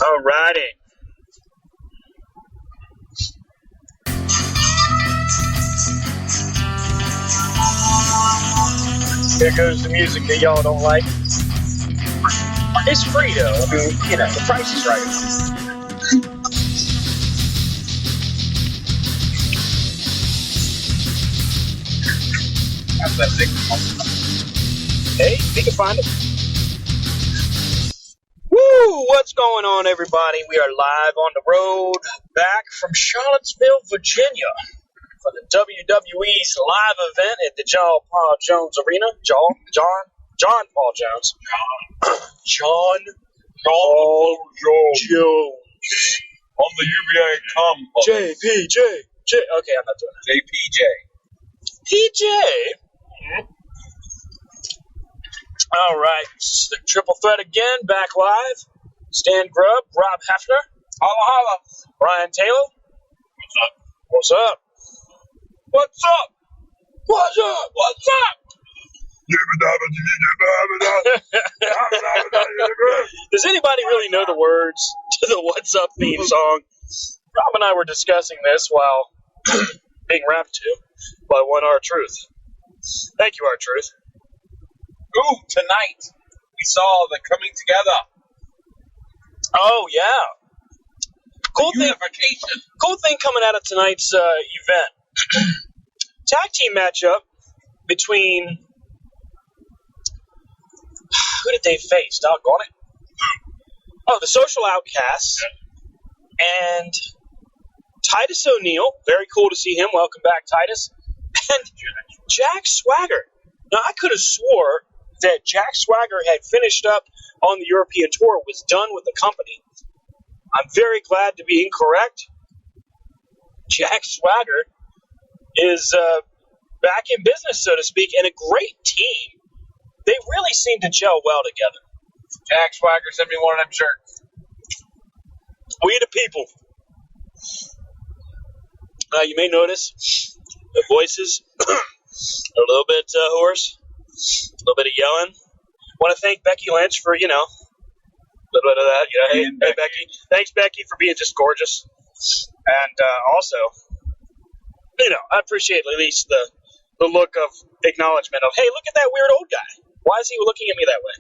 All righty. Here goes the music that y'all don't like. It's free though. I mean, you know, the price is right. That's that thing. Hey, we can find it. Woo! What's going on, everybody? We are live on the road, back from Charlottesville, Virginia, for the WWE's live event at the John Paul Jones Arena. John Paul Jones. John Paul Jones. On the UVA complex. JPJ. Okay, I'm not doing that. JPJ. PJ. All right, the triple threat again, back live. Stan Grubb, Rob Hefner. Holla, holla. Brian Taylor. What's up? What's up? What's up? What's up? What's up? Does anybody really know the words to the What's Up theme song? Rob and I were discussing this while being rapped to by one R-Truth. Thank you, R-Truth. Ooh, tonight we saw the coming together. Oh, yeah. Cool thing coming out of tonight's event. Tag team matchup between... Who did they face? Doggone it. Oh, the Social Outcasts and Titus O'Neil. Very cool to see him. Welcome back, Titus. And Jack Swagger. Now, I could have swore that Jack Swagger had finished up on the European tour, was done with the company. I'm very glad to be incorrect. Jack Swagger is back in business, so to speak, and a great team. They really seem to gel well together. Jack Swagger sent me one of them shirts. We the people. You may notice the voices are a little bit hoarse, a little bit of yelling. Want to thank Becky Lynch for, a little bit of that. Hey, Becky. Thanks, Becky, for being just gorgeous. And also, I appreciate at least the look of acknowledgement of, hey, look at that weird old guy. Why is he looking at me that way?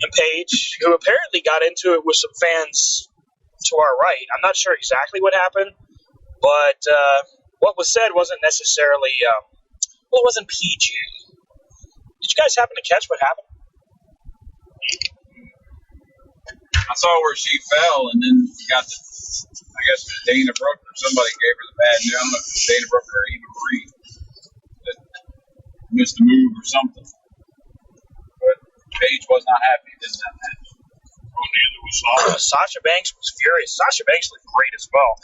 And Paige, who apparently got into it with some fans to our right. I'm not sure exactly what happened, but what was said wasn't necessarily, it wasn't PG. Did you guys happen to catch what happened? I saw where she fell, and then got Dana Brooke or somebody gave her the bad news. Dana Brooke or Eva Marie that missed a move or something. But Paige was not happy in that match. Oh, neither was Sasha. Sasha Banks was furious. Sasha Banks looked great as well.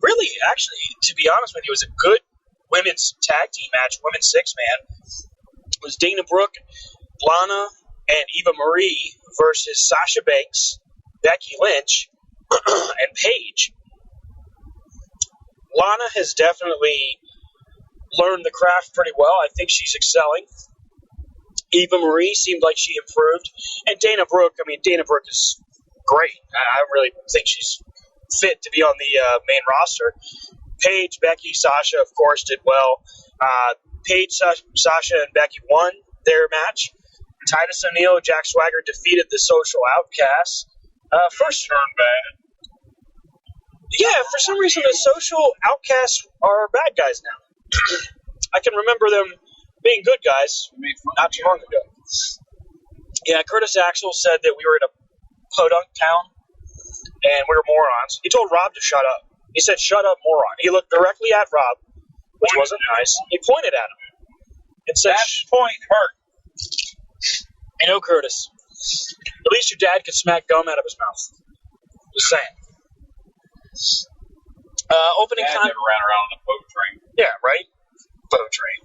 Really, actually, to be honest with you, it was a good women's tag team match, women's six-man. It was Dana Brooke, Lana, and Eva Marie versus Sasha Banks, Becky Lynch, and Paige. Lana has definitely learned the craft pretty well. I think she's excelling. Eva Marie seemed like she improved. And Dana Brooke is great. I really think she's fit to be on the main roster. Paige, Becky, Sasha, of course, did well. Paige, Sasha, and Becky won their match. Titus O'Neil and Jack Swagger defeated the Social Outcasts. First turn bad. Yeah, for some reason the Social Outcasts are bad guys now. I can remember them being good guys not too long ago. Yeah, Curtis Axel said that we were in a podunk town and we were morons. He told Rob to shut up. He said, "Shut up, moron." He looked directly at Rob, which wasn't nice. He pointed at him and said, "That point hurt." Curtis, at least your dad could smack gum out of his mouth. Just saying. Opening Dad never ran around on a boat train. Yeah, right? Boat train.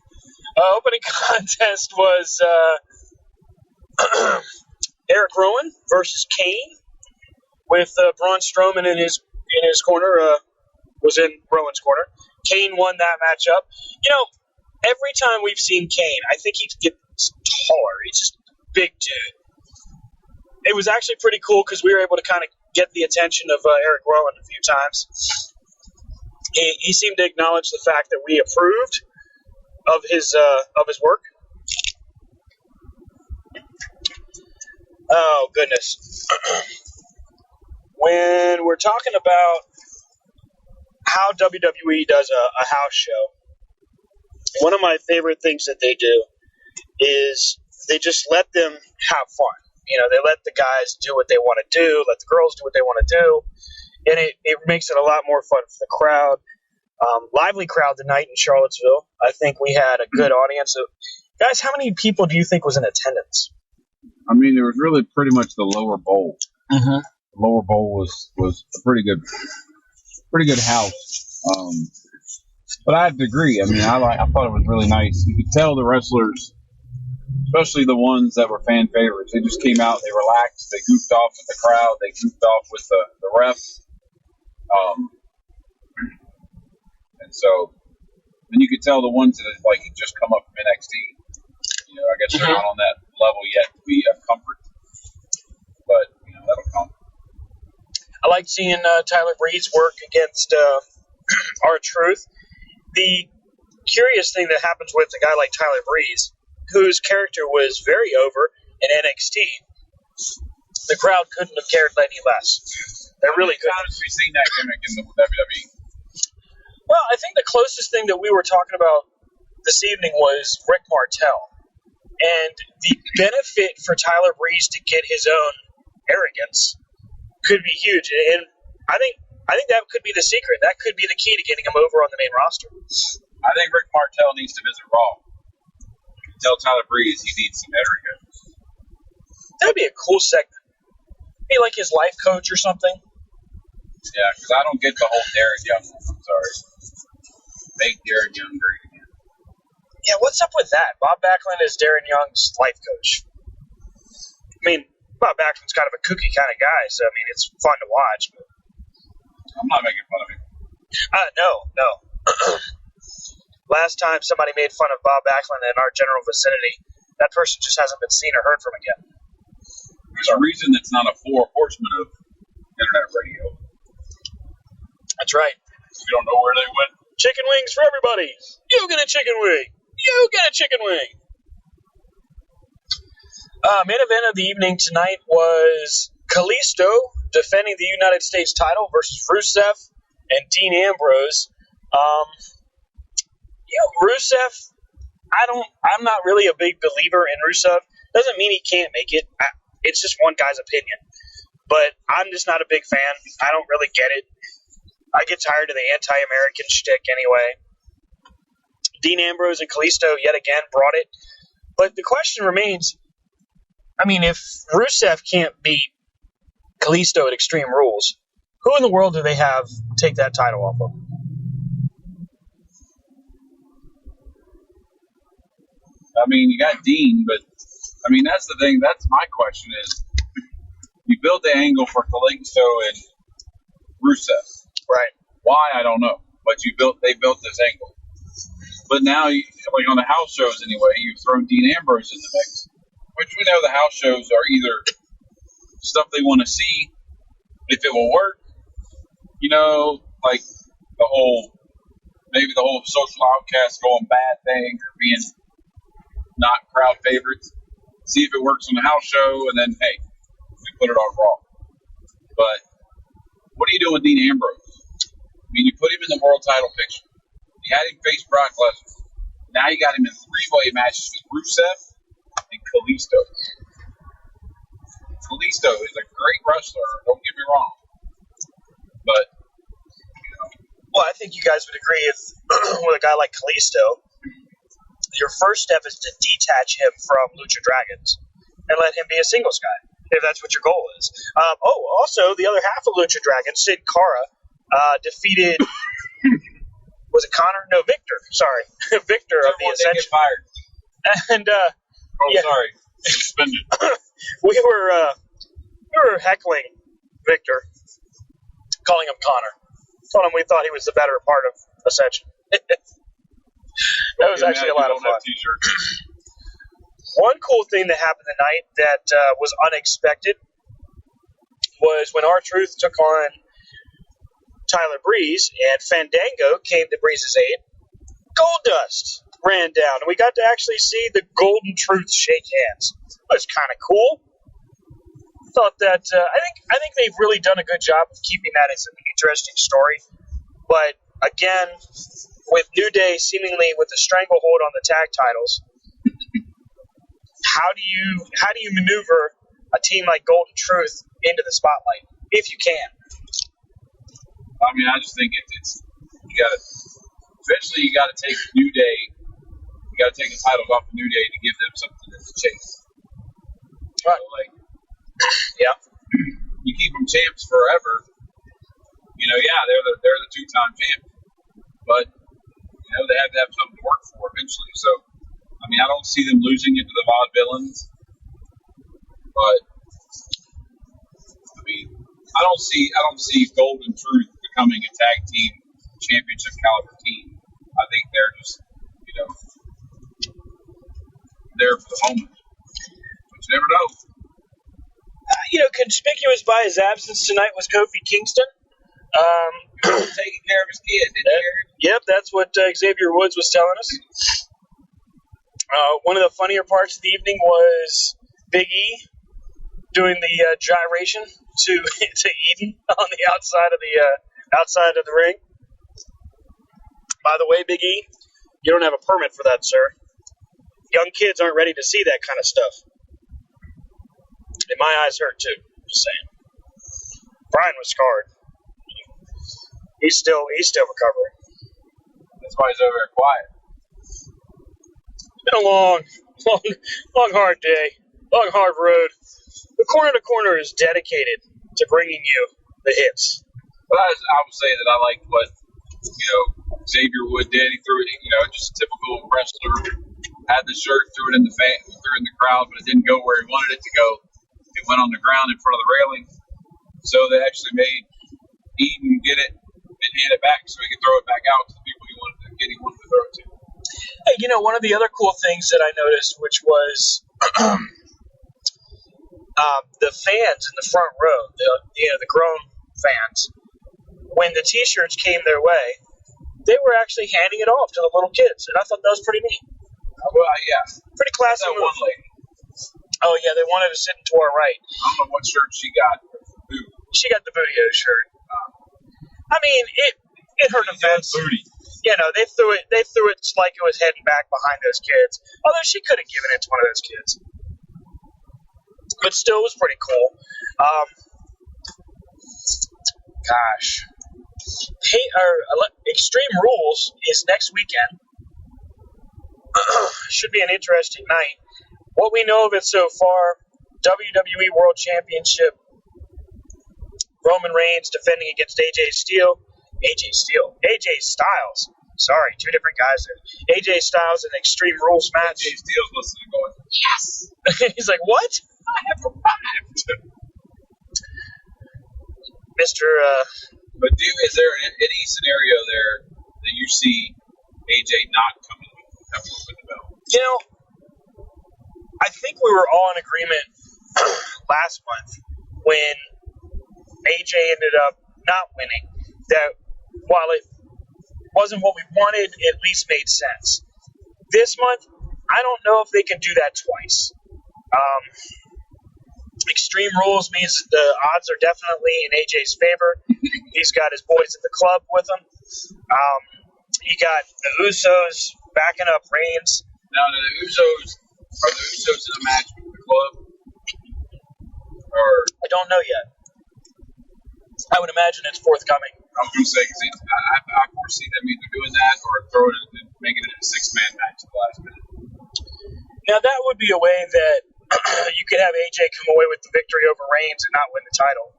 Opening contest was Eric Rowan versus Kane, with Braun Strowman in his corner. Was in Rowan's corner. Kane won that matchup. Every time we've seen Kane, I think he gets taller. He's just a big dude. It was actually pretty cool because we were able to kind of get the attention of Eric Rowan a few times. He seemed to acknowledge the fact that we approved of his work. Oh, goodness. When we're talking about how WWE does a house show, one of my favorite things that they do is they just let them have fun. They let the guys do what they want to do, let the girls do what they want to do, and it makes it a lot more fun for the crowd. Lively crowd tonight in Charlottesville. I think we had a good audience. Guys, how many people do you think was in attendance? I mean, there was really pretty much the lower bowl. Mm-hmm. The lower bowl was a pretty good house. But I have to agree. I mean, I thought it was really nice. You could tell the wrestlers, especially the ones that were fan favorites, they just came out, they relaxed, they goofed off with the crowd, they goofed off with the ref. And so, and you could tell the ones that had just come up from NXT. I guess they're not on that level yet to be a comfort, but that'll come. I like seeing Tyler Breeze work against R-Truth. The curious thing that happens with a guy like Tyler Breeze, whose character was very over in NXT, the crowd couldn't have cared any less. They really couldn't. How times have we seen that gimmick in the WWE? Well, I think the closest thing that we were talking about this evening was Rick Martel. And the benefit for Tyler Breeze to get his own arrogance could be huge. And I think that could be the secret. That could be the key to getting him over on the main roster. I think Rick Martel needs to visit Raw. Tell Tyler Breeze he needs some arrogance. That would be a cool segment. Be like his life coach or something. Yeah, because I don't get the whole Darren Young one. I'm sorry. Make Darren Young great again. Yeah, what's up with that? Bob Backlund is Darren Young's life coach. I mean, Bob Backlund's kind of a kooky kind of guy, so, I mean, it's fun to watch. But I'm not making fun of him. No. Last time somebody made fun of Bob Backlund in our general vicinity, that person just hasn't been seen or heard from again. There's a reason it's not a four horsemen of internet radio. That's right. We don't know where they went. Chicken wings for everybody. You get a chicken wing. You get a chicken wing. Main event of the evening tonight was Kalisto defending the United States title versus Rusev and Dean Ambrose. Rusev, I'm not really a big believer in Rusev. Doesn't mean he can't make it. It's just one guy's opinion. But I'm just not a big fan. I don't really get it. I get tired of the anti-American shtick anyway. Dean Ambrose and Kalisto yet again brought it. But the question remains, I mean, if Rusev can't beat Kalisto at Extreme Rules, who in the world do they have take that title off of? I mean, you got Dean, but, I mean, that's the thing. That's my question is, you built the angle for Kalisto and Rusev. Right. Why, I don't know. But they built this angle. But now, like on the house shows anyway, you've thrown Dean Ambrose in the mix. Which we know the house shows are either stuff they want to see, if it will work, like maybe the whole social outcast going bad thing, or being not crowd favorites. See if it works on the house show, and then, hey, we put it on Raw. But what are you doing with Dean Ambrose? I mean, you put him in the world title picture. You had him face Brock Lesnar. Now you got him in three-way matches with Rusev and Kalisto. Kalisto is a great wrestler, don't get me wrong. But, Well, I think you guys would agree if with a guy like Kalisto, your first step is to detach him from Lucha Dragons and let him be a singles guy, if that's what your goal is. Also, the other half of Lucha Dragons, Sid Cara, defeated... Was it Connor? No, Victor. Sorry. Victor of the Ascension. Get fired. And, sorry. Suspended. we were heckling Victor, calling him Connor. Told him we thought he was the better part of Ascension. That was actually a lot of fun. One cool thing that happened tonight that was unexpected was when R-Truth took on Tyler Breeze, and Fandango came to Breeze's aid. Goldust ran down, and we got to actually see the Golden Truth shake hands. It was kind of cool. Thought that I think they've really done a good job of keeping that as an interesting story. But again, with New Day seemingly with a stranglehold on the tag titles, how do you maneuver a team like Golden Truth into the spotlight if you can? I mean, I just think it's eventually you got to take New Day. You got to take the titles off of New Day to give them something to chase. Right. So, like, yeah. You keep them champs forever. Yeah, they're the two-time champ, but they have to have something to work for eventually. So, I mean, I don't see them losing it to the Vaudevillains, but I mean, I don't see Golden Truth becoming a tag team championship caliber team. I think they're just there for the moment, but you never know. Conspicuous by his absence tonight was Kofi Kingston. Taking care of his kid, didn't he? Yep, that's what Xavier Woods was telling us. One of the funnier parts of the evening was Big E doing the gyration to Eden on the outside of the ring. By the way, Big E, you don't have a permit for that, sir. Young kids aren't ready to see that kind of stuff. And my eyes hurt too. Just saying. Brian was scarred. He's still recovering. That's why he's over there quiet. It's been a long, hard day. Long, hard road. The Corner to Corner is dedicated to bringing you the hits. But I would say that I liked what Xavier Wood did. He threw it, just a typical wrestler. Had the shirt, threw it in the crowd, but it didn't go where he wanted it to go. It went on the ground in front of the railing. So they actually made Eden get it and hand it back so he could throw it back out to the people he wanted to throw it to. Hey, one of the other cool things that I noticed, which was the fans in the front row, the grown fans, when the T-shirts came their way, they were actually handing it off to the little kids, and I thought that was pretty neat. Well, yeah. Pretty classy. That one lady. Oh, yeah, they wanted to sit to our right. I don't know what shirt she got. She got the Booty-O shirt. I mean, it hurt offense. Booty. They threw it like it was heading back behind those kids. Although she could have given it to one of those kids. But still, it was pretty cool. Gosh. Extreme Rules is next weekend. Should be an interesting night. What we know of it so far, WWE World Championship, Roman Reigns defending against AJ Styles. Sorry, two different guys there. AJ Styles in an Extreme Rules match. AJ Styles listening going, yes! He's like, what? I have arrived. Mr. But is there any scenario there that you see AJ not coming up with the belt? I think we were all in agreement last month when AJ ended up not winning, that while it wasn't what we wanted, it at least made sense. This month, I don't know if they can do that twice. Extreme Rules means the odds are definitely in AJ's favor. He's got his boys at the club with him. You got the Usos backing up Reigns. Now, are the Usos in a match with the club? Or I don't know yet. I would imagine it's forthcoming. I was going to say, because I foresee them either doing that or throwing it and making it a six-man match at the last minute. Now, that would be a way that you could have AJ come away with the victory over Reigns and not win the title.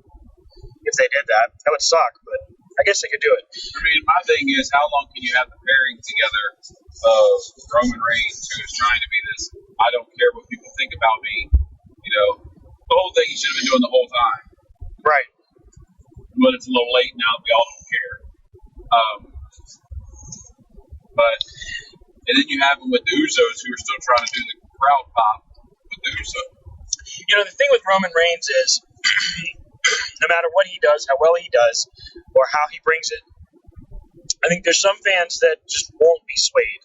If they did that, that would suck, but I guess they could do it. I mean, my thing is, how long can you have the pairing together of Roman Reigns, who is trying to be this, I don't care what people think about me, the whole thing he should have been doing the whole time. Right. But it's a little late now, we all don't care. And then you have them with the Usos, who are still trying to do the crowd pop with the Usos. The thing with Roman Reigns is matter what he does, how well he does, or how he brings it. I think there's some fans that just won't be swayed.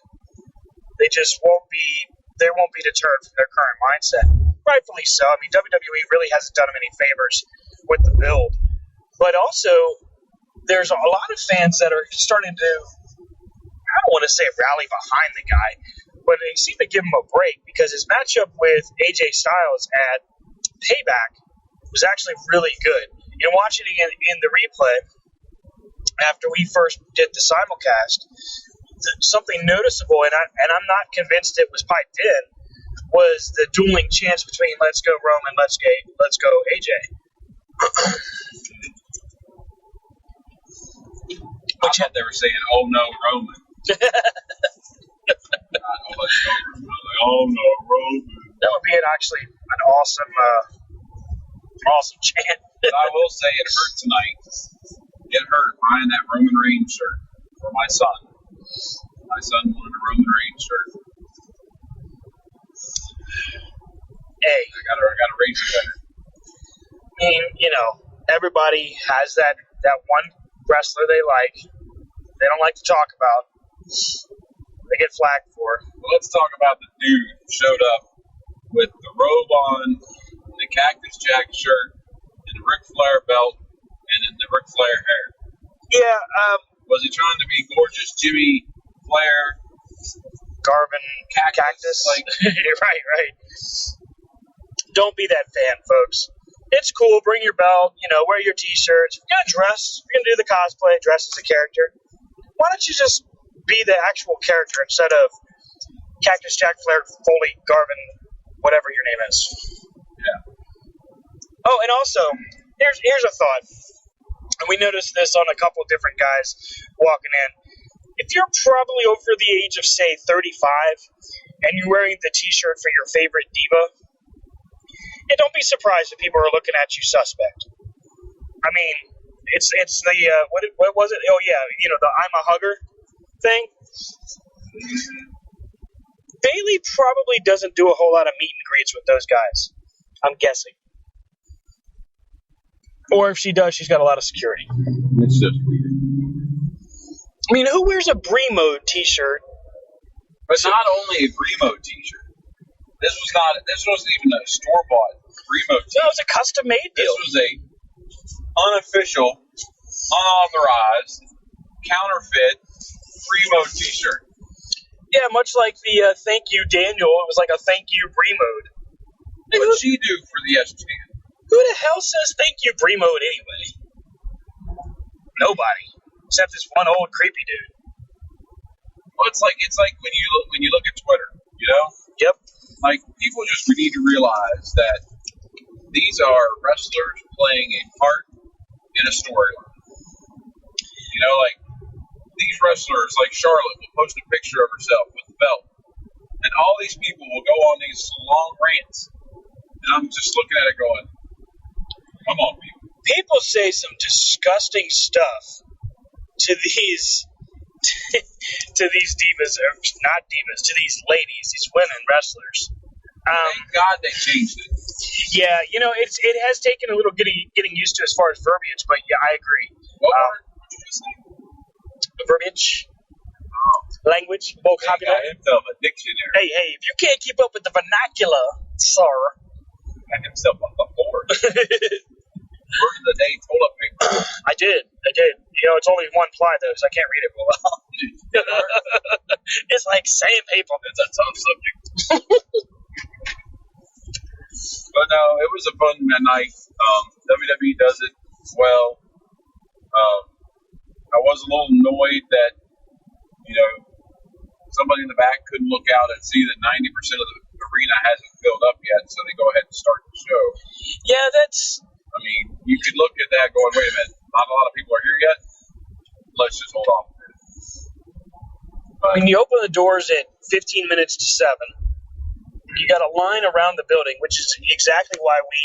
They just won't be deterred from their current mindset. Rightfully so. I mean, WWE really hasn't done them any favors with the build. But also, there's a lot of fans that are starting to, I don't want to say rally behind the guy, but they seem to give him a break because his matchup with AJ Styles at Payback was actually really good. You know, watching it in the replay, after we first did the simulcast, something noticeable, and I'm not convinced it was piped in, was the dueling chants between "Let's go Roman," "Let's go AJ." I thought they were saying, "Oh no, Roman." Oh no, Roman. That would be actually an awesome chant. But I will say it hurt tonight. It hurt buying that Roman Reigns shirt for my son. My son wanted a Roman Reigns shirt. Hey, I gotta raise it better. I mean, you know, everybody has that one wrestler they like. They don't like to talk about. They get flack for. Well, let's talk about the dude who showed up with the robe on, the Cactus Jack shirt, and the Ric Flair belt, and then the Ric Flair hair. Yeah. Was he trying to be gorgeous Jimmy Flair? Garvin Cactus. Like, right. Don't be that fan, folks. It's cool. Bring your belt. You know, wear your T-shirts. If you're gonna dress, if you're gonna do the cosplay, dress as a character. Why don't you just be the actual character instead of Cactus Jack Flair, Foley, Garvin, whatever your name is? Yeah. Oh, and also, here's a thought. And we noticed this on a couple of different guys walking in. If you're probably over the age of, say, 35, and you're wearing the T-shirt for your favorite diva, don't be surprised if people are looking at you suspect. I mean, it's the what was it? Oh yeah, you know, the "I'm a hugger" thing. Bayley probably doesn't do a whole lot of meet and greets with those guys. I'm guessing. Or if she does, she's got a lot of security. It's just weird. I mean, who wears a Bremo T-shirt? But not only a Bremo T-shirt. This wasn't even a store-bought Bremo T-shirt. No, it was a custom-made deal. This was a unofficial, unauthorized, counterfeit Bremo T-shirt. Yeah, much like the "Thank You, Daniel." It was like a "Thank You, Bremo." What'd she do for the SGN? Who the hell says "Thank You, Bremo" anyway? Nobody, except this one old creepy dude. Well, it's like when you look at Twitter, you know. Yep. Like, people we need to realize that these are wrestlers playing a part in a storyline. You know, like, these wrestlers, like Charlotte, will post a picture of herself with the belt. And all these people will go on these long rants. And I'm just looking at it going, come on, people. People say some disgusting stuff to these divas, or not divas, to these ladies, these women wrestlers. Thank God they changed it. Yeah, you know, it has taken a little getting used to as far as verbiage, but yeah, I agree. What did you just say? Verbiage, language, vocabulary. Himself a dictionary. Hey, if you can't keep up with the vernacular, sir. Got himself on the board. Word of the day, toilet paper. I did. You know, it's only one ply, though, so I can't read it real well. It's like sandpaper. It's a tough subject. But no, it was a fun night. WWE does it well. I was a little annoyed that, you know, somebody in the back couldn't look out and see that 90% of the arena hasn't filled up yet, so they go ahead and start the show. Yeah, that's... I mean, you could look at that going, wait a minute, not a lot of people are here yet. Let's just hold off a minute. But, when you open the doors at 15 minutes to 7, you got a line around the building, which is exactly why we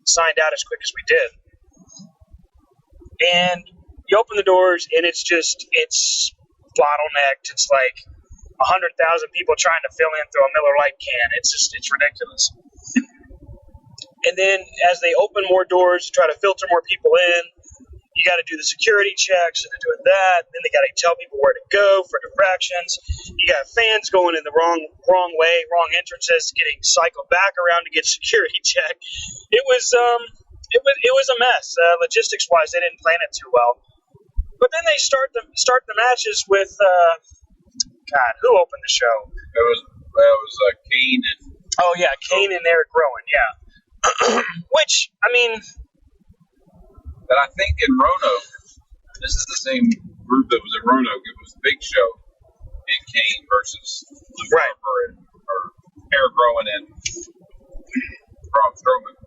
signed out as quick as we did. And you open the doors, and it's bottlenecked. It's like 100,000 people trying to fill in through a Miller Lite can. It's ridiculous. And then as they open more doors to try to filter more people in, you got to do the security checks, and they're doing that. Then they got to tell people where to go for diffractions. You got fans going in the wrong way, wrong entrances, getting cycled back around to get security checked. It was a mess. Logistics wise, they didn't plan it too well. But then they start the matches with God, who opened the show? It was Kane and. Oh yeah, Kane and Eric Rowan. Yeah, which I mean. But I think in Roanoke, this is the same group that was in Roanoke. It was Big Show and Kane versus Luke Harper or Eric Rowan and Braun Strowman.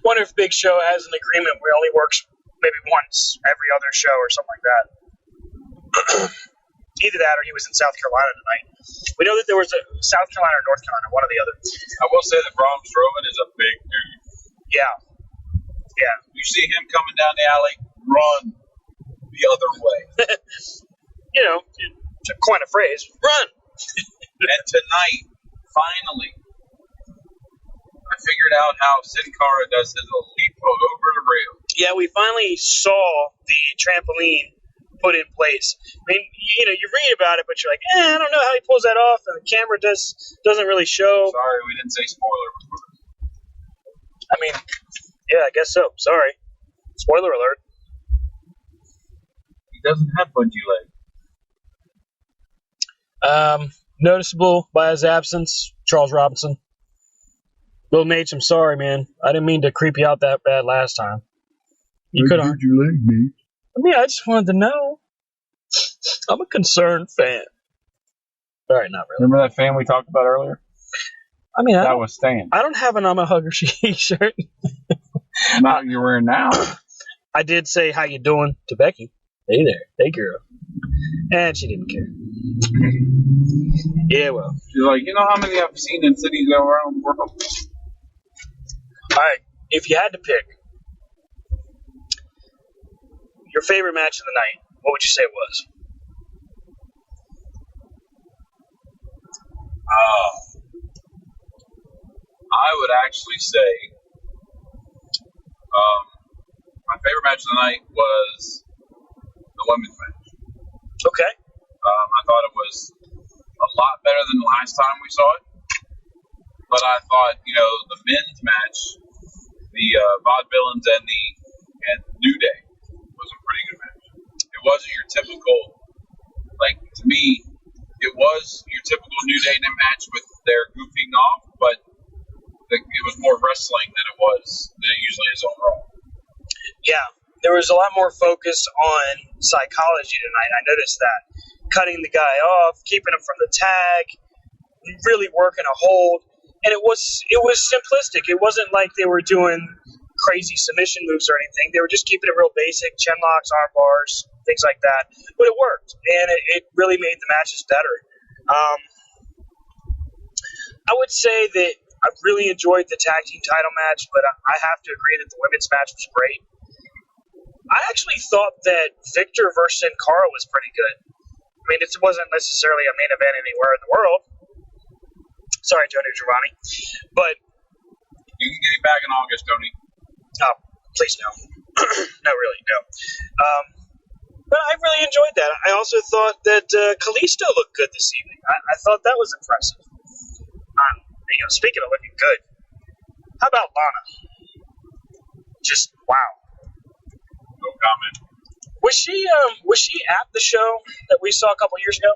Wonder if Big Show has an agreement where he only works maybe once every other show or something like that. Either that or he was in South Carolina tonight. We know that there was a South Carolina or North Carolina, one or the other. I will say that Braun Strowman is a big dude. Yeah. Yeah. You see him coming down the alley, run the other way. You know, to coin a phrase, run. And tonight, finally, I figured out how Sin Cara does his leap over the rail. Yeah, we finally saw the trampoline put in place. I mean, you know, you read about it, but you're like, I don't know how he pulls that off, and the camera doesn't really show. Sorry, we didn't say spoiler. I mean, yeah, I guess so. Sorry. Spoiler alert. He doesn't have bungee legs. Noticeable by his absence, Charles Robinson. Bill Nates, I'm sorry, man. I didn't mean to creep you out that bad last time. You could have. your leg, Nate? I mean, I just wanted to know. I'm a concerned fan. All right, not really. Remember that fan we talked about earlier? I mean, That was Stan. I don't have an I'm a Hugger shirt. Not you're wearing now. I did say how you doing to Becky. Hey there. Hey, girl. And she didn't care. Yeah, well. She's like, you know how many I've seen in cities around the world? All right. If you had to pick your favorite match of the night, what would you say it was? I would actually say my favorite match of the night was the women's match. Okay. I thought it was a lot better than the last time we saw it. But I thought, the men's match, the Vaudevillains and New Day was a pretty good match. It wasn't your typical, to me, it was your typical New Day match with their goofing off, but it was more wrestling than it usually is on Raw. Yeah, there was a lot more focus on psychology tonight. I noticed that. Cutting the guy off, keeping him from the tag, really working a hold. And it was simplistic. It wasn't like they were doing crazy submission moves or anything. They were just keeping it real basic, chin locks, arm bars, things like that. But it worked, and it really made the matches better. I would say that I really enjoyed the tag team title match, but I have to agree that the women's match was great. I actually thought that Victor versus Sin Cara was pretty good. I mean, it wasn't necessarily a main event anywhere in the world. Sorry, Tony Giovanni. But you can get him back in August, Tony. Oh, please no. No, really, no. But I really enjoyed that. I also thought that Kalisto looked good this evening. I thought that was impressive. Speaking of looking good, how about Lana? Just wow. No comment. Was she at the show that we saw a couple years ago?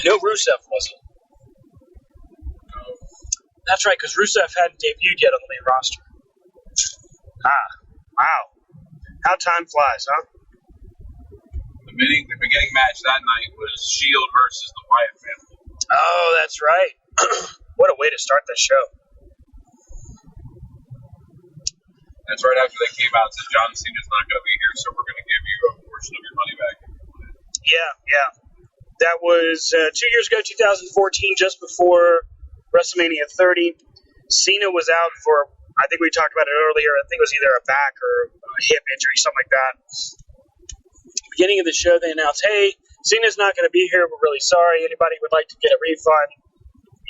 No, Rusev wasn't. No. That's right, because Rusev hadn't debuted yet on the main roster. Wow. How time flies, huh? The beginning match that night was Shield versus the Wyatt family. Oh, that's right. What a way to start the show. That's right after they came out and said John Cena's not going to be here, so we're going to give you a portion of your money back. Yeah. That was 2 years ago, 2014, just before WrestleMania 30. Cena was out for, I think we talked about it earlier, I think it was either a back or a hip injury, something like that. Beginning of the show, they announced, hey, Cena's not going to be here. We're really sorry. Anybody would like to get a refund,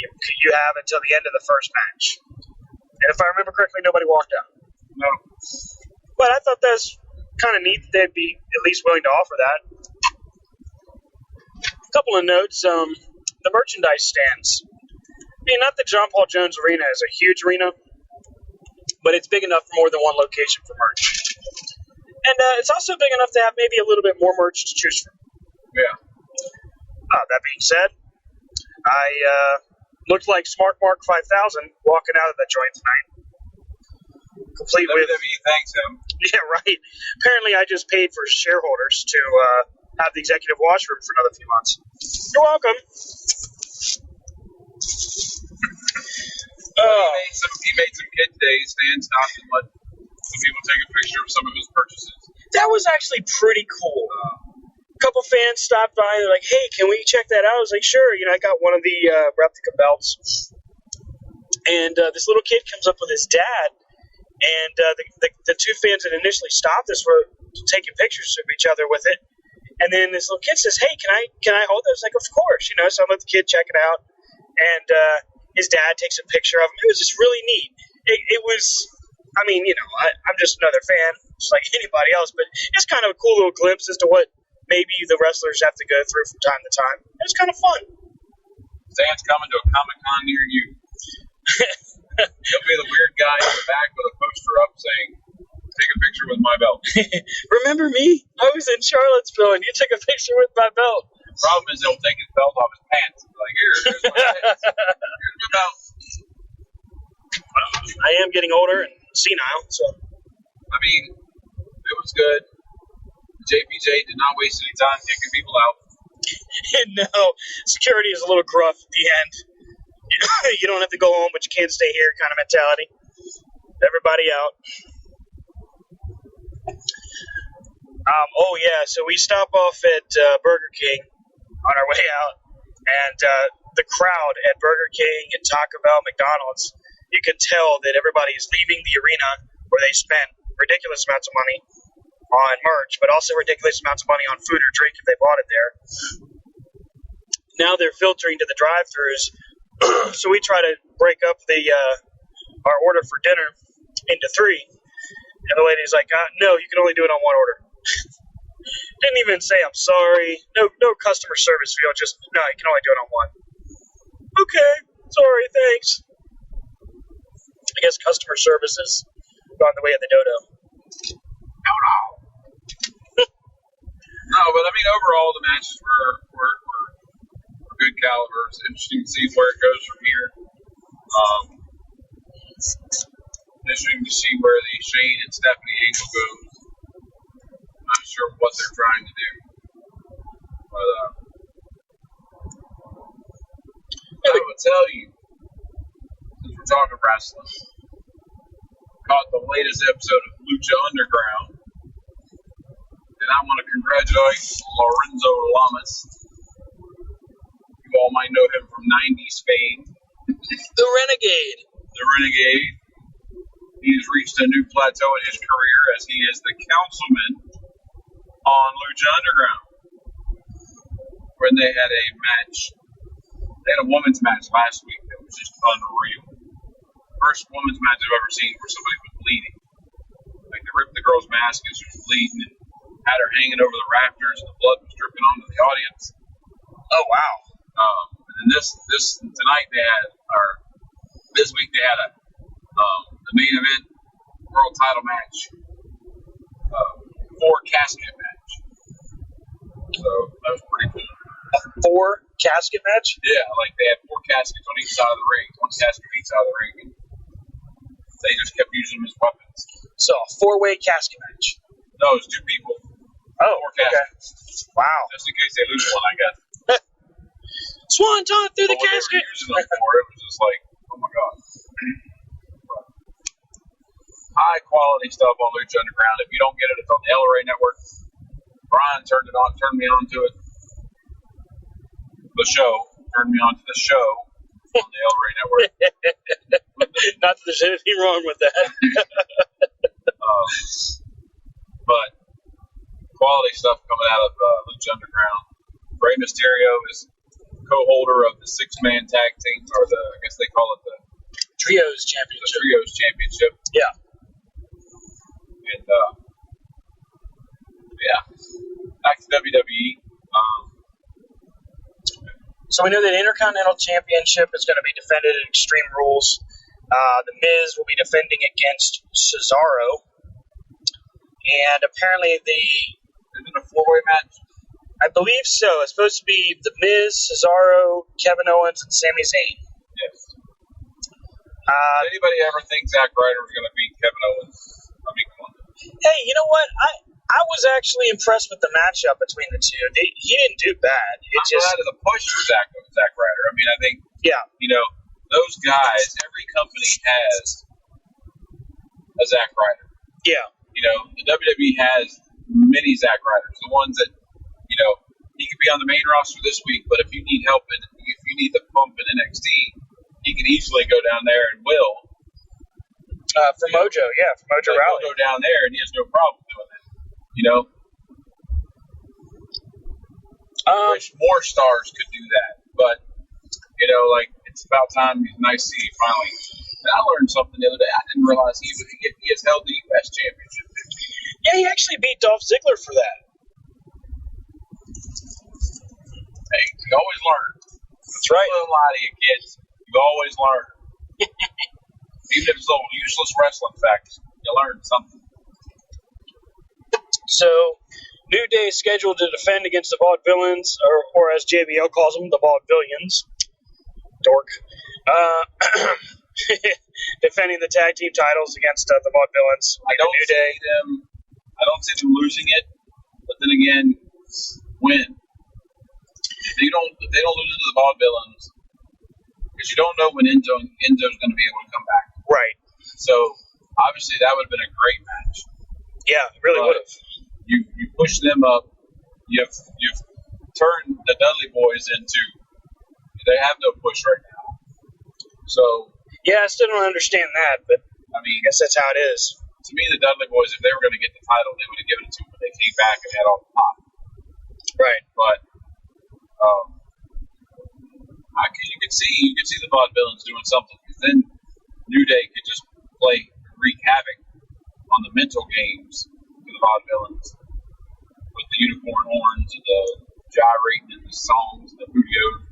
you have until the end of the first match. And if I remember correctly, nobody walked out. No. But I thought that was kind of neat that they'd be at least willing to offer that. A couple of notes. The merchandise stands. I mean, not that John Paul Jones Arena is a huge arena, but it's big enough for more than one location for merch. And it's also big enough to have maybe a little bit more merch to choose from. Yeah. That being said, I looked like Smart Mark 5000 walking out of that joint tonight. Complete with... WWE thanks him. Yeah, right. Apparently I just paid for shareholders to have the executive washroom for another few months. You're welcome. He made some kid days, stand stopped and let some people take a picture of some of his purchases. That was actually pretty cool. A couple fans stopped by. They're like, "Hey, can we check that out?" I was like, "Sure." I got one of the replica belts, and this little kid comes up with his dad, and the two fans that initially stopped us were taking pictures of each other with it. And then this little kid says, "Hey, can I hold it?" I was like, "Of course." So I let the kid check it out, and his dad takes a picture of him. It was just really neat. It was, I mean, I'm just another fan, just like anybody else, but it's kind of a cool little glimpse as to what maybe the wrestlers have to go through from time to time. It was kind of fun. Zan's coming to a Comic-Con near you. He'll be the weird guy in the back with a poster up saying, "Take a picture with my belt." Remember me? I was in Charlottesville, and you took a picture with my belt. The problem is he'll take his belt off his pants. Like, here's my pants. Here's my belt. I am getting older and senile, so. I mean, it was good. JPJ did not waste any time kicking people out. No, security is a little gruff at the end. You don't have to go home, but you can't stay here kind of mentality. Everybody out. So we stop off at Burger King on our way out, and the crowd at Burger King and Taco Bell, McDonald's, you can tell that everybody is leaving the arena where they spent ridiculous amounts of money on merch, but also ridiculous amounts of money on food or drink if they bought it there. Now they're filtering to the drive-thrus, so we try to break up our order for dinner into three, and the lady's like, "No, you can only do it on one order." Didn't even say I'm sorry. No customer service feel. Just no, you can only do it on one. Okay, sorry, thanks. I guess customer service has gone the way of the dodo. No, but I mean overall the matches were good caliber. It's interesting to see where it goes from here. Interesting to see where the Shane and Stephanie angle goes. Not sure what they're trying to do. But I will tell you, since we're talking wrestling, caught the latest episode of Lucha Underground, and I want to congratulate Lorenzo Lamas. You all might know him from 90s fame. The Renegade. The Renegade. He has reached a new plateau in his career as he is the councilman on Lucha Underground, when they had a match. They had a women's match last week that was just unreal. First women's match I've ever seen where somebody was bleeding. Like they ripped the girl's mask and she was bleeding and had her hanging over the rafters and the blood was dripping onto the audience. Oh wow! And then tonight they had, or this week they had the main event world title match, 4-casket match. So that was pretty cool. A 4-casket match? Yeah, like they had 4 caskets on each side of the ring, 1 casket on each side of the ring, and they just kept using them as weapons. So a 4-way casket match? No, it was 2 people. Oh, 4 caskets. Okay. Wow. Just in case they lose one, I guess. Swanton through the What casket. they were using them for, it was just like, oh my god. High quality stuff on Lucha Underground. If you don't get it, it's on the El Rey Network. Brian turned me on to it. Turned me on to the show on the El Rey Network. Not that there's anything wrong with that. But quality stuff coming out of Lucha Underground. Rey Mysterio is co-holder of the six-man tag team, or I guess they call it the Trios Championship. Yeah. And back to WWE. So we know that Intercontinental Championship is going to be defended at Extreme Rules. The Miz will be defending against Cesaro. And apparently Is it a four-way match? I believe so. It's supposed to be The Miz, Cesaro, Kevin Owens, and Sami Zayn. Yes. Did anybody ever think Zack Ryder was going to beat Kevin Owens? I mean, come on. Hey, you know what? I was actually impressed with the matchup between the two. He didn't do bad. I'm glad of the push for Zack Ryder. I mean, I think, those guys, every company has a Zack Ryder. Yeah. The WWE has many Zack Ryders. The ones that, he could be on the main roster this week, but if you need help and if you need the bump in NXT, he can easily go down there and will. For Mojo Rally. He'll go down there and he has no problem doing that. I wish more stars could do that, but it's about time. It's nice to see finally. And I learned something the other day. I didn't realize he has held the U.S. Championship. Yeah, he actually beat Dolph Ziggler for that. Hey, you always learn. That's right. Don't lie to you kids. You always learn. Even if it's little useless wrestling facts, you learn something. So, New Day is scheduled to defend against the Vaudevillains, or as JBL calls them, the Vaudevillians. Dork. Defending the tag team titles against the Vaudevillains. I don't see them losing it, but then again, when? If they don't lose it to the Vaudevillains, because you don't know when Enzo's going to be able to come back. Right. So obviously that would have been a great match. Yeah, it really would have. You push them up. You've turned the Dudley Boys into, they have no push right now. So yeah, I still don't understand that, but I guess that's how it is. To me, the Dudley Boys, if they were going to get the title, they would have given it to them when they came back and had all the pop. Right. But you could see the Vaudevillains doing something, because then New Day could just wreak havoc on the mental games for the Vaudevillains with the unicorn horns and the gyrating and the songs and the booty-o's.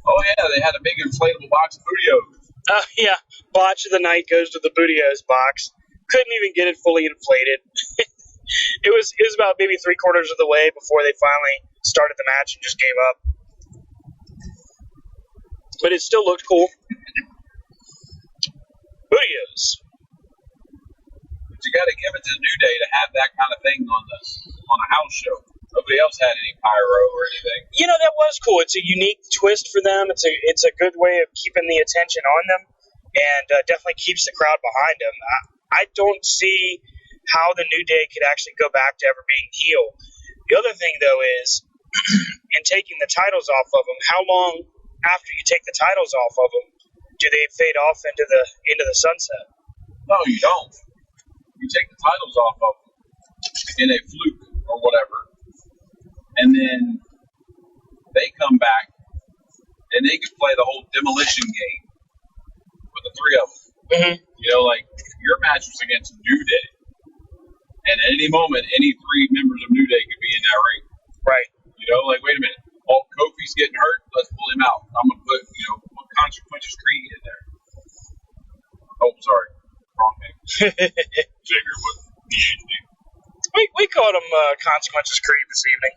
Oh yeah, they had a big inflatable box of booty-o's. Yeah, botch of the night goes to the Booty-O's box. Couldn't even get it fully inflated. It was about maybe 3/4 of the way before they finally started the match and just gave up. But it still looked cool. Booty-O's. But you got to give it to the New Day to have that kind of thing on a house show. Nobody else had any pyro or anything. That was cool. It's a unique twist for them. It's a good way of keeping the attention on them, and definitely keeps the crowd behind them. I don't see how the New Day could actually go back to ever being heel. The other thing, though, is in taking the titles off of them, how long after you take the titles off of them do they fade off into the sunset? No, you don't. You take the titles off of them in a fluke or whatever, and then they come back and they can play the whole demolition game with the three of them. Mm-hmm. Your match was against New Day, and at any moment, any three members of New Day could be in that ring. Right. Wait a minute. Oh, Kofi's getting hurt. Let's pull him out. I'm gonna put Consequences Creed in there. Oh, sorry, wrong name. Jigger with We called him Consequences Creed this evening.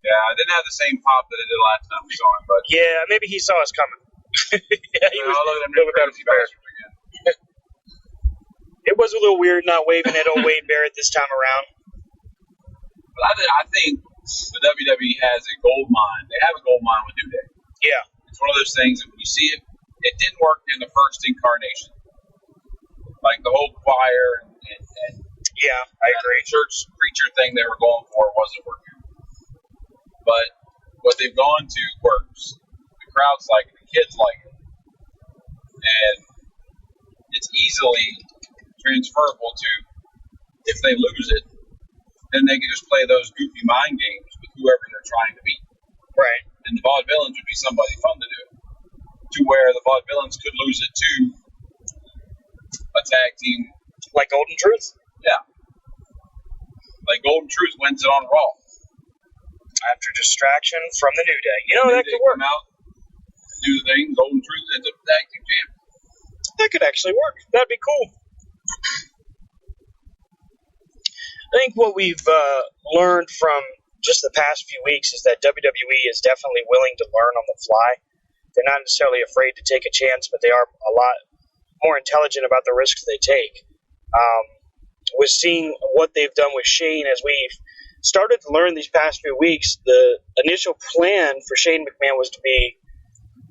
Yeah, I didn't have the same pop that I did last time we saw him, but yeah, maybe he saw us coming. Yeah, he was. Look at them new crazy bastards again. It was a little weird not waving at old Wade Barrett this time around. But I think the WWE has a gold mine. They have a gold mine with New Day. Yeah. It's one of those things that when you see it, it didn't work in the first incarnation. Like the whole choir and yeah, I agree. Church preacher thing they were going for wasn't working. But what they've gone to works. The crowd's like it, the kids like it. And it's easily transferable to, if they lose it, then they can just play those goofy mind games with whoever they're trying to beat. Right. And the Vaudevillains would be somebody fun to do. To where the Vaudevillains could lose it to a tag team. Like Golden Truth? Yeah. Like Golden Truth wins it on Raw. After distraction from the New Day. You know, that could work. Come out, do the thing, Golden Truth ends up tag team champion. That could actually work. That'd be cool. I think what we've learned from just the past few weeks is that WWE is definitely willing to learn on the fly. They're not necessarily afraid to take a chance, but they are a lot more intelligent about the risks they take. We're seeing what they've done with Shane as we've started to learn these past few weeks. The initial plan for Shane McMahon was to be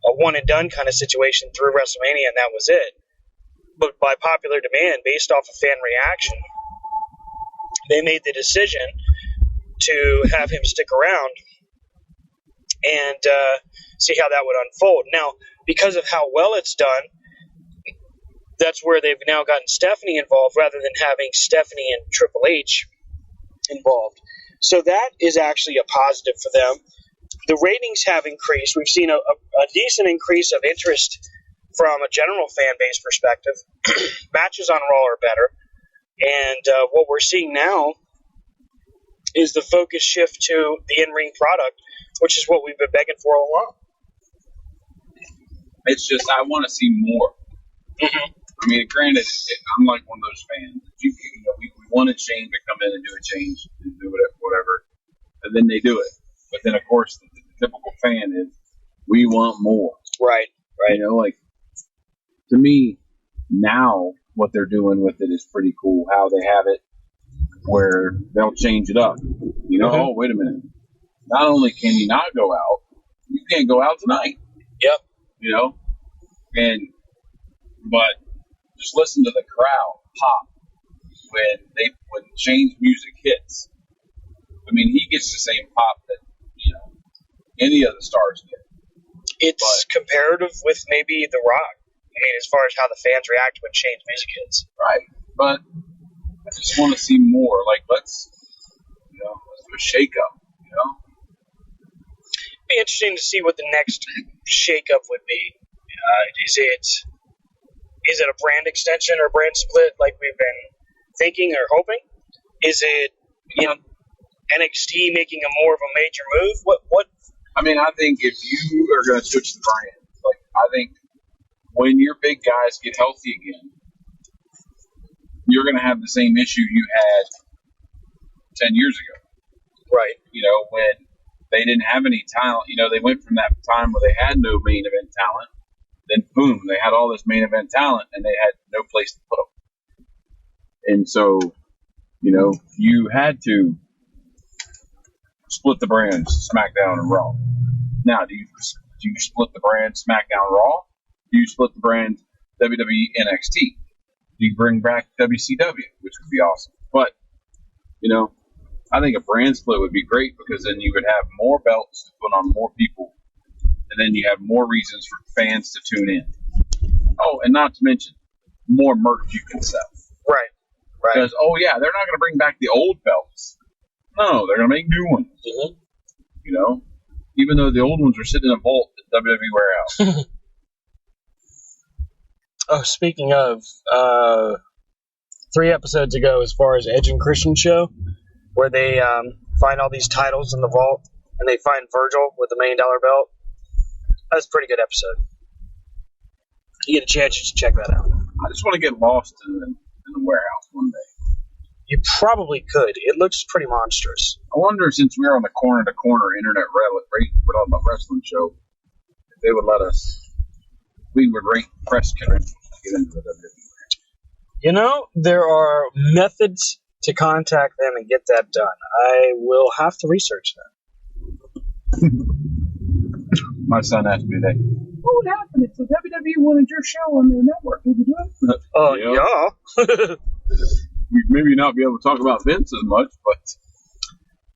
a one-and-done kind of situation through WrestleMania, and that was it. But by popular demand, based off of fan reaction, they made the decision to have him stick around and see how that would unfold. Now, because of how well it's done, that's where they've now gotten Stephanie involved rather than having Stephanie and Triple H involved. So that is actually a positive for them. The ratings have increased. We've seen a decent increase of interest from a general fan base perspective. Matches on Raw are better. And what we're seeing now is the focus shift to the in-ring product, which is what we've been begging for all along. It's just, I want to see more. Mm-hmm. I mean, granted, I'm like one of those fans. We wanted Shane to come in and do a change and do whatever, and then they do it. But then, of course, the typical fan is, we want more. Right. You know, like, to me, now what they're doing with it is pretty cool. How they have it where they'll change it up. You know, oh, wait a minute. Not only can you not go out, you can't go out tonight. Yep. You know? But just listen to the crowd pop when Shane's music hits. I mean, he gets the same pop that, any of the stars get. It's comparative with maybe The Rock. I mean, as far as how the fans react when Shane's music hits. Right. But I just want to see more. Like, let's do a shake-up, It'd be interesting to see what the next shake-up would be. Is it a brand extension or brand split like we've been thinking or hoping? Is it, NXT making a more of a major move? What? I mean, I think if you are going to switch the brand, I think when your big guys get healthy again, you're going to have the same issue you had 10 years ago. Right. When they didn't have any talent. They went from that time where they had no main event talent. Then, boom, they had all this main event talent, and they had no place to put them. And so, you had to split the brands, SmackDown and Raw. Now, do you split the brand SmackDown Raw? Do you split the brand WWE NXT? Do you bring back WCW, which would be awesome? But, I think a brand split would be great because then you would have more belts to put on more people, and then you have more reasons for fans to tune in. Oh, and not to mention, more merch you can sell. Right. Because, they're not going to bring back the old belts. No, they're going to make new ones. Mm-hmm. Even though the old ones are sitting in a vault at WWE Warehouse. Oh, speaking of, 3 episodes ago, as far as Edge and Christian show, where they find all these titles in the vault, and they find Virgil with the $1 million belt. That's a pretty good episode. You get a chance, you should check that out. I just want to get lost in the warehouse one day. You probably could. It looks pretty monstrous. I wonder, since we're on the corner-to-corner internet wrestling show, if they would let us, we would rate press connect to get into the WWE. There are methods to contact them and get that done. I will have to research that. My son asked me today, what would happen if the WWE wanted your show on their network? Would you do it? Yeah. We'd maybe not be able to talk about Vince as much, but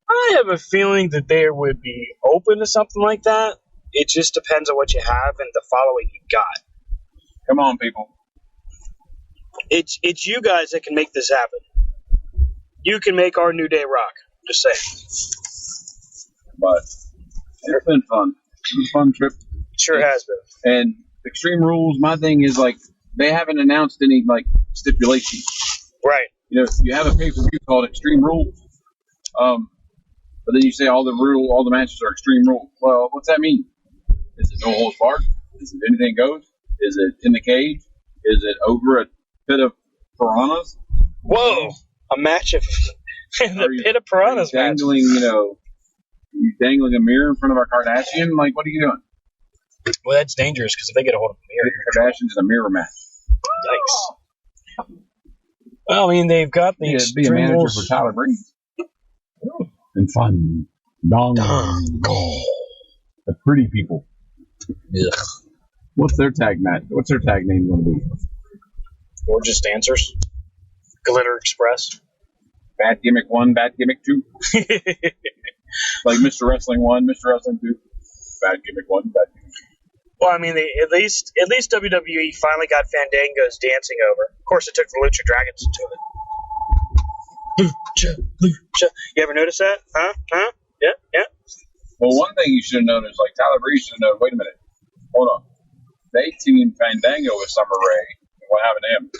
I have a feeling that they would be open to something like that. It just depends on what you have and the following you got. Come on, people. It's you guys that can make this happen. You can make our New Day rock. Just saying. But It's been fun. It's been a fun trip. Sure has been. And Extreme Rules, my thing is, like, they haven't announced any, like, stipulations. Right. You know, you have a pay-per-view called Extreme Rules, but then you say all the matches are Extreme Rules. Well, what's that mean? Is it no holds barred? Is it anything goes? Is it in the cage? Is it over a pit of piranhas? Whoa! A match of in the pit of piranhas match. Dangling, you dangling a mirror in front of our Kardashian? Like, what are you doing? Well, that's dangerous because if they get a hold of a mirror, Kardashian's in a mirror match. Yikes. Well, I mean, they've got the be a manager for Tyler Breeze. And fun. Dong. The pretty people. Ugh. What's their tag match? What's their tag name going to be? Gorgeous Dancers. Glitter Express. Bad Gimmick 1, Bad Gimmick 2. Like Mr. Wrestling 1, Mr. Wrestling 2. Bad Gimmick 1, Bad Gimmick 2. Well, I mean, at least WWE finally got Fandango's dancing over. Of course, it took the Lucha Dragons to it. Lucha. You ever notice that? Huh? Yeah. Well, one thing you should have known is, like, Tyler Breeze should have known, wait a minute. Hold on. They teamed Fandango with Summer Rae. What happened to him?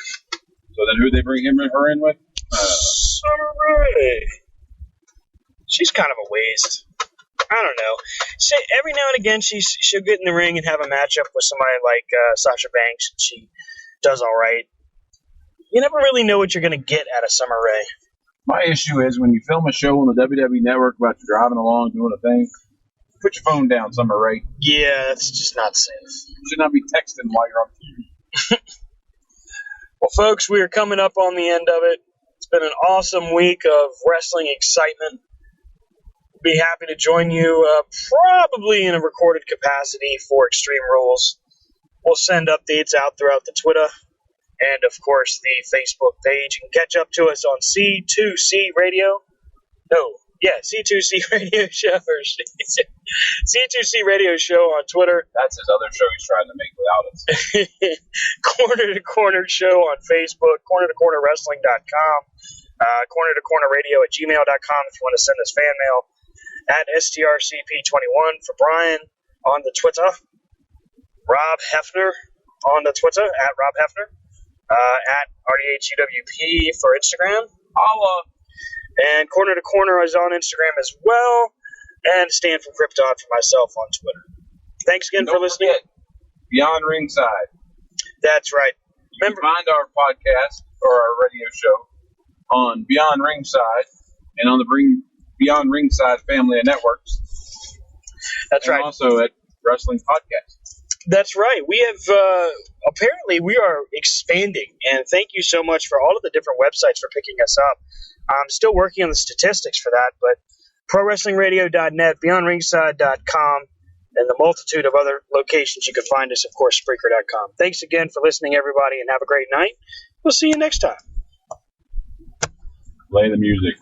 So then who they bring her in with? Summer Rae. She's kind of a waste. I don't know. Every now and again, she'll get in the ring and have a matchup with somebody like Sasha Banks, and she does all right. You never really know what you're going to get out of Summer Rae. My issue is when you film a show on the WWE Network about you driving along doing a thing, put your phone down, Summer Rae. Yeah, that's just not safe. You should not be texting while you're on TV. Well, folks, we are coming up on the end of it. It's been an awesome week of wrestling excitement. Be happy to join you probably in a recorded capacity for Extreme Rules. We'll send updates out throughout the Twitter and, of course, the Facebook page. You can catch up to us on C2C Radio. C2C Radio Show. Or C2C Radio Show on Twitter. That's his other show he's trying to make without us. Corner to Corner Show on Facebook. CornerToCornerWrestling.com. Corner to Corner Radio at gmail.com if you want to send us fan mail. At STRCP21 for Brian on the Twitter. Rob Hefner on the Twitter at Rob Hefner. At RDHUWP for Instagram. Holla. And Corner to Corner is on Instagram as well. And Stan from Krypton for myself on Twitter. Thanks again for listening. Forget, Beyond Ringside. That's right. You can find our podcast or our radio show on Beyond Ringside and on the Beyond Ringside family of networks. That's right. And also at Wrestling Podcast. That's right. We have, apparently we are expanding, and thank you so much for all of the different websites for picking us up. I'm still working on the statistics for that, but ProWrestlingRadio.net, BeyondRingside.com, and the multitude of other locations you can find us, of course, Spreaker.com. Thanks again for listening, everybody, and have a great night. We'll see you next time. Play the music.